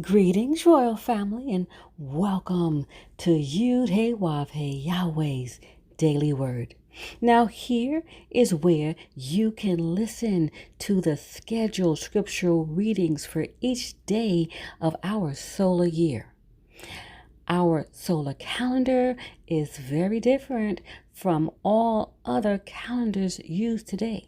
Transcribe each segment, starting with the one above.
Greetings, royal family, and welcome to Yahweh, Yahweh's Daily Word. Now, here is where you can listen to the scheduled scriptural readings for each day of our solar year. Our solar calendar is very different from all other calendars used today.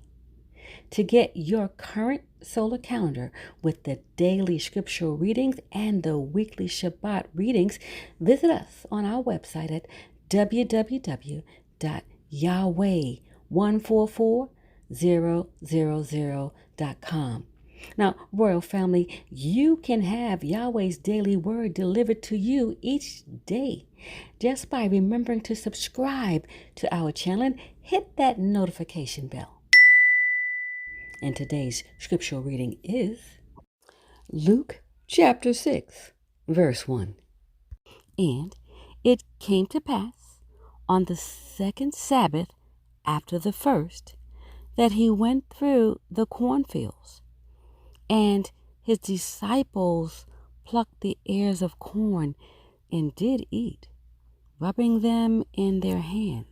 To get your current solar calendar with the daily scriptural readings and the weekly Shabbat readings, visit us on our website at www.yahweh144000.com. Now, Royal Family, you can have Yahweh's daily word delivered to you each day just by remembering to subscribe to our channel and hit that notification bell. And today's scriptural reading is Luke chapter 6, verse 1. And it came to pass on the second Sabbath after the first that he went through the cornfields, and his disciples plucked the ears of corn and did eat, rubbing them in their hands.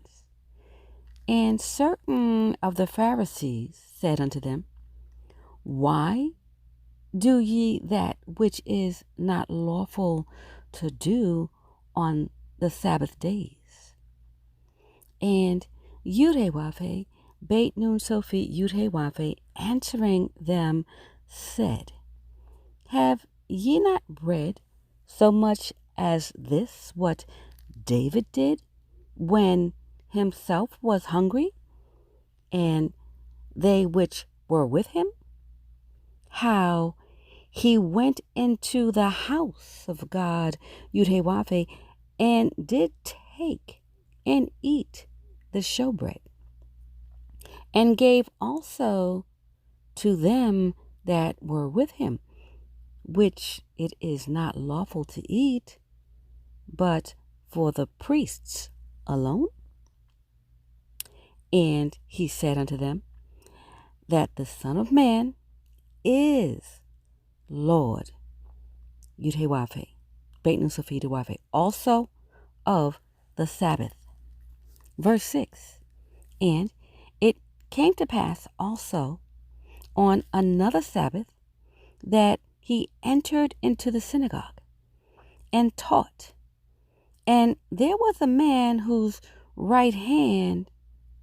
And certain of the Pharisees said unto them, Why do ye that which is not lawful to do on the Sabbath days? And Yahweh, Beit Nun Sophie Yahweh, answering them, said, Have ye not read so much as this what David did when himself was hungry, and they which were with him? How he went into the house of God, Yahweh, and did take and eat the showbread, and gave also to them that were with him, which it is not lawful to eat, but for the priests alone. And he said unto them, that the Son of Man is Lord, Yahweh, Beit Nun Sophie Yahweh, also of the Sabbath. Verse 6. And it came to pass also on another Sabbath that he entered into the synagogue and taught. And there was a man whose right hand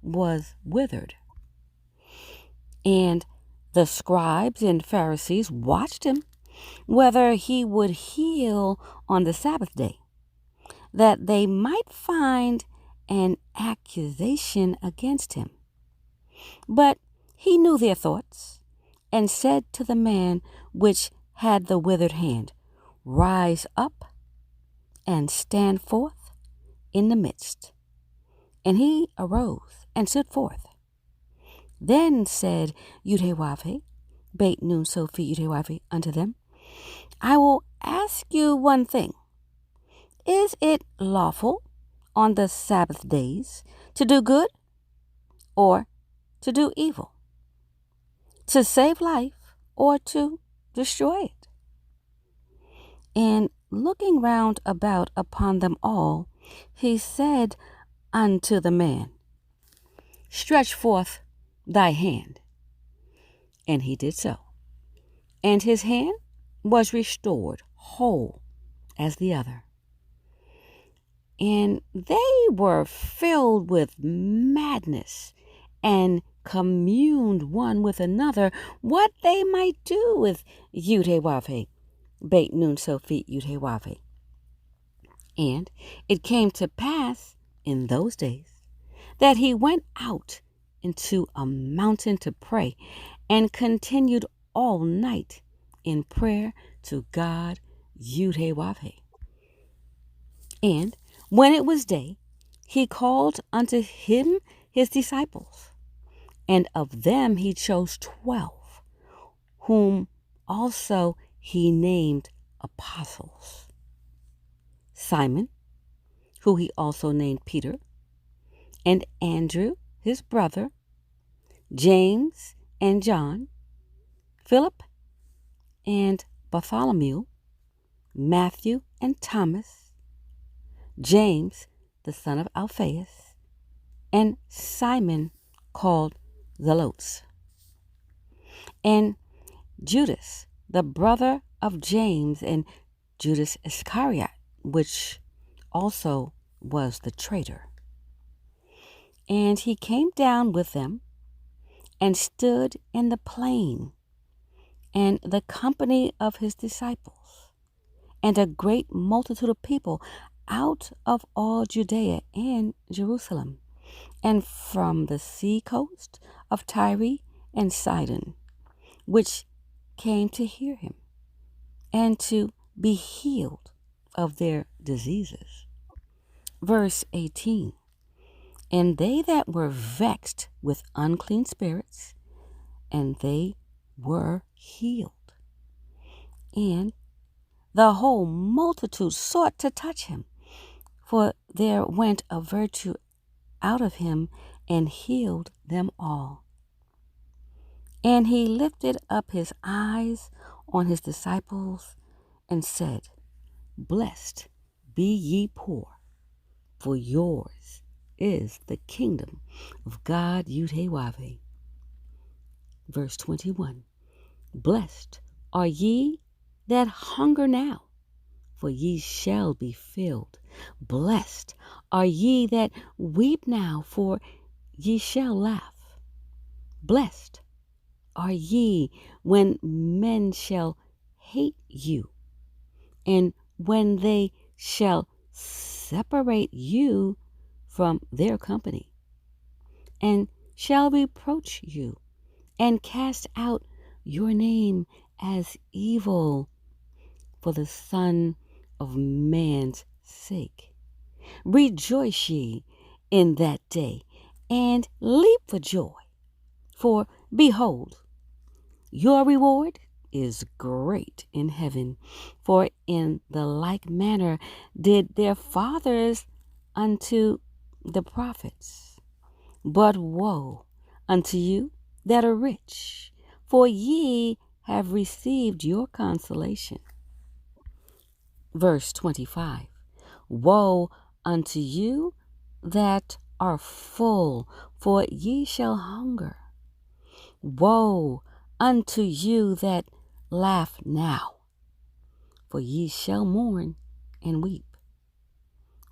was withered. And the scribes and Pharisees watched him, whether he would heal on the Sabbath day, that they might find an accusation against him. But he knew their thoughts, and said to the man which had the withered hand, Rise up and stand forth in the midst. And he arose and stood forth. Then said Yahweh, Beit Nun Sophie Yahweh, unto them, I will ask you one thing. Is it lawful on the Sabbath days to do good or to do evil, to save life or to destroy it? And looking round about upon them all, he said unto the man, Stretch forth thy hand. And he did so. And his hand was restored whole as the other. And they were filled with madness, and communed one with another what they might do with Yahweh, Beit Nun Sophie Yahweh. And it came to pass in those days that he went out into a mountain to pray, and continued all night in prayer to God, Yahweh. And when it was day, he called unto him his disciples, and of them he chose 12, whom also he named apostles: Simon, who he also named Peter, and Andrew his brother, James and John, Philip and Bartholomew, Matthew and Thomas, James, the son of Alphaeus, and Simon, called Zelotes, and Judas, the brother of James, and Judas Iscariot, which also was the traitor. And he came down with them and stood in the plain, and the company of his disciples, and a great multitude of people out of all Judea and Jerusalem, and from the sea coast of Tyre and Sidon, which came to hear him, and to be healed of their diseases. Verse 18, and they that were vexed with unclean spirits, and they were healed. And the whole multitude sought to touch him, for there went a virtue out of him and healed them all. And he lifted up his eyes on his disciples and said, Blessed be ye poor, for yours is the kingdom of God Yahweh. Verse 21, Blessed are ye that hunger now, for ye shall be filled. Blessed are ye that weep now, for ye shall laugh. Blessed are ye when men shall hate you, and when they shall separate you from their company, and shall reproach you, and cast out your name as evil for the Son of Man's sake. Rejoice ye in that day, and leap for joy, for behold, your reward is great in heaven, for in the like manner did their fathers unto the prophets. But woe unto you that are rich, for ye have received your consolation. Verse 25, Woe unto you that are full, for ye shall hunger. Woe unto you that laugh now, for ye shall mourn and weep.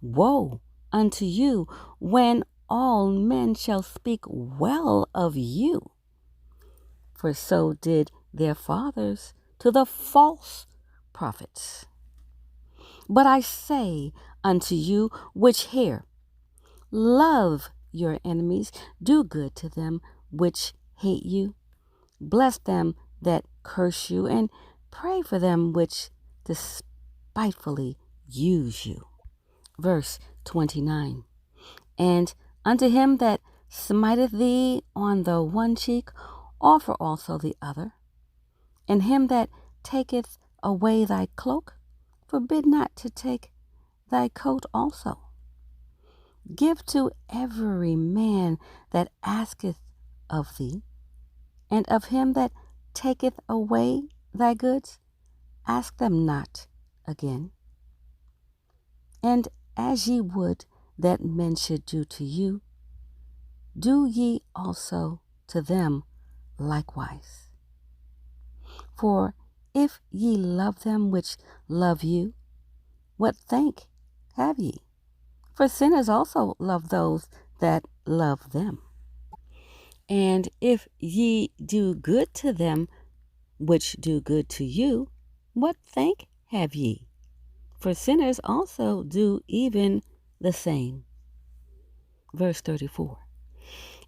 Woe unto you when all men shall speak well of you, for so did their fathers to the false prophets. But I say unto you which hear, love your enemies, do good to them which hate you, bless them that curse you, and pray for them which despitefully use you. Verse 29, And unto him that smiteth thee on the one cheek, offer also the other. And him that taketh away thy cloak, forbid not to take thy coat also. Give to every man that asketh of thee, and of him that taketh away thy goods, ask them not again. And as ye would that men should do to you, do ye also to them likewise. For if ye love them which love you, what thank have ye? For sinners also love those that love them. And if ye do good to them which do good to you, what thank have ye? For sinners also do even the same. Verse 34,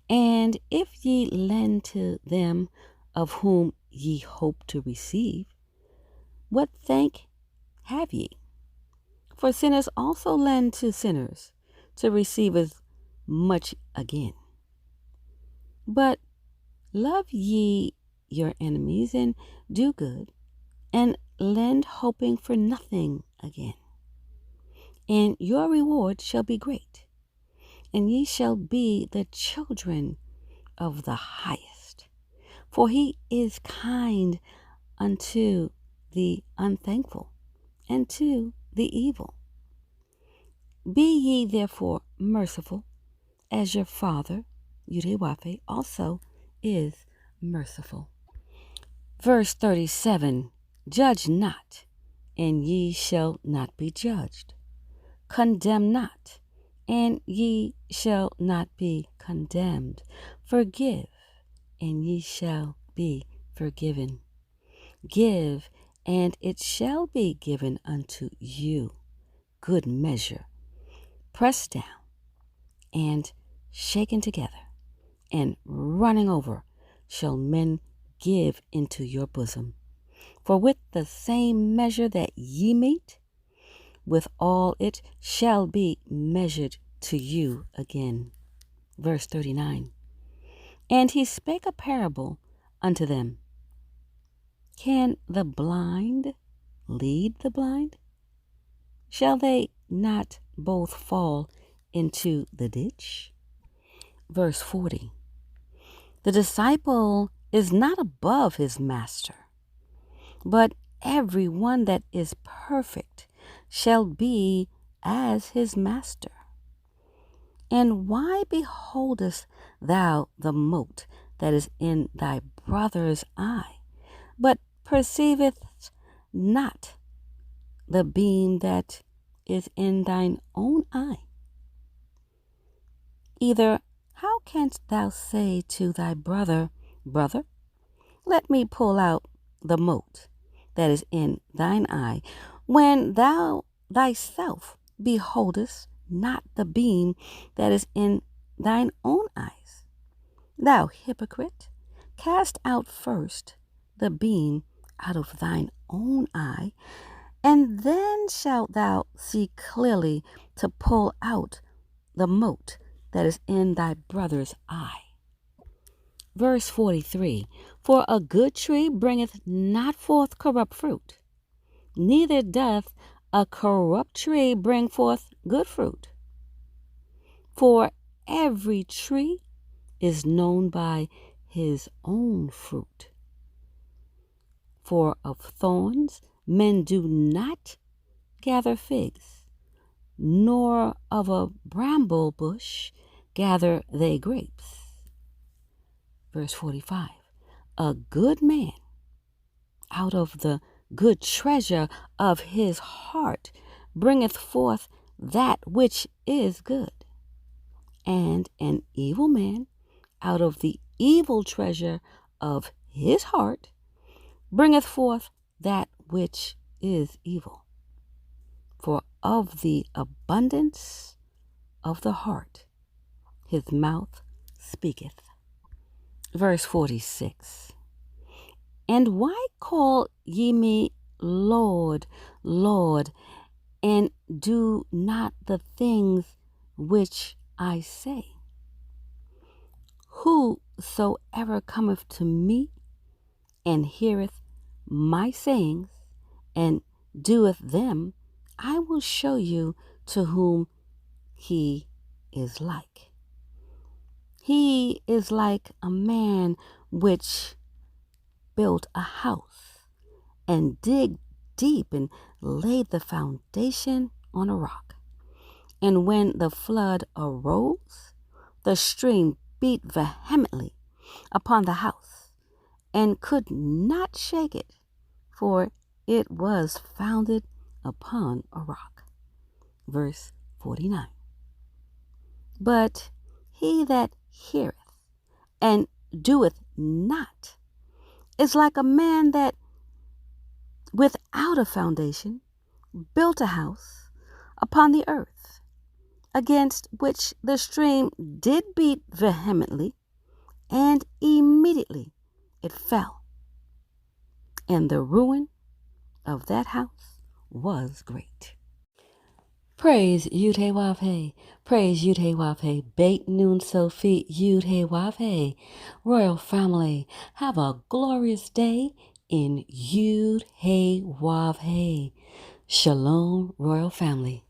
And if ye lend to them of whom ye hope to receive, what thank have ye? For sinners also lend to sinners, to receive as much again. But love ye your enemies, and do good, and lend hoping for nothing again. And your reward shall be great, and ye shall be the children of the highest. For he is kind unto the unthankful and to the evil. Be ye therefore merciful, as your Father, Yahweh, also is merciful. Verse 37, Judge not, and ye shall not be judged. Condemn not, and ye shall not be condemned. Forgive, and ye shall be forgiven. Give, and it shall be given unto you. Good measure, pressed down, and shaken together, and running over, shall men give into your bosom. For with the same measure that ye mete, withal it shall be measured to you again. Verse 39. And he spake a parable unto them. Can the blind lead the blind? Shall they not both fall into the ditch? Verse 40. The disciple is not above his master, but every one that is perfect shall be as his master. And why beholdest thou the mote that is in thy brother's eye, but perceivest not the beam that is in thine own eye? Either how canst thou say to thy brother, Brother, let me pull out the mote that is in thine eye, when thou thyself beholdest not the beam that is in thine own eyes? Thou hypocrite, cast out first the beam out of thine own eye, and then shalt thou see clearly to pull out the mote that is in thy brother's eye. Verse 43, For a good tree bringeth not forth corrupt fruit, neither doth a corrupt tree bring forth good fruit. For every tree is known by his own fruit. For of thorns men do not gather figs, nor of a bramble bush gather they grapes. Verse 45, A good man out of the good treasure of his heart bringeth forth that which is good, and an evil man out of the evil treasure of his heart bringeth forth that which is evil. For of the abundance of the heart his mouth speaketh. Verse 46. And why call ye me Lord, Lord, and do not the things which I say? Whosoever cometh to me and heareth my sayings and doeth them, I will show you to whom he is like. He is like a man which built a house and digged deep and laid the foundation on a rock. And when the flood arose, the stream beat vehemently upon the house and could not shake it, for it was founded upon a rock. Verse 49. But he that heareth and doeth not is like a man that without a foundation built a house upon the earth, against which the stream did beat vehemently, and immediately it fell. And the ruin of that house was great. Praise Yud-Heh-Wav-Heh. Praise Yud-Heh-Wav-Heh. Beit Nun Sophie Yud-Heh-Wav-Heh. Royal family, have a glorious day in Yud-Heh-Wav-Heh. Shalom, royal family.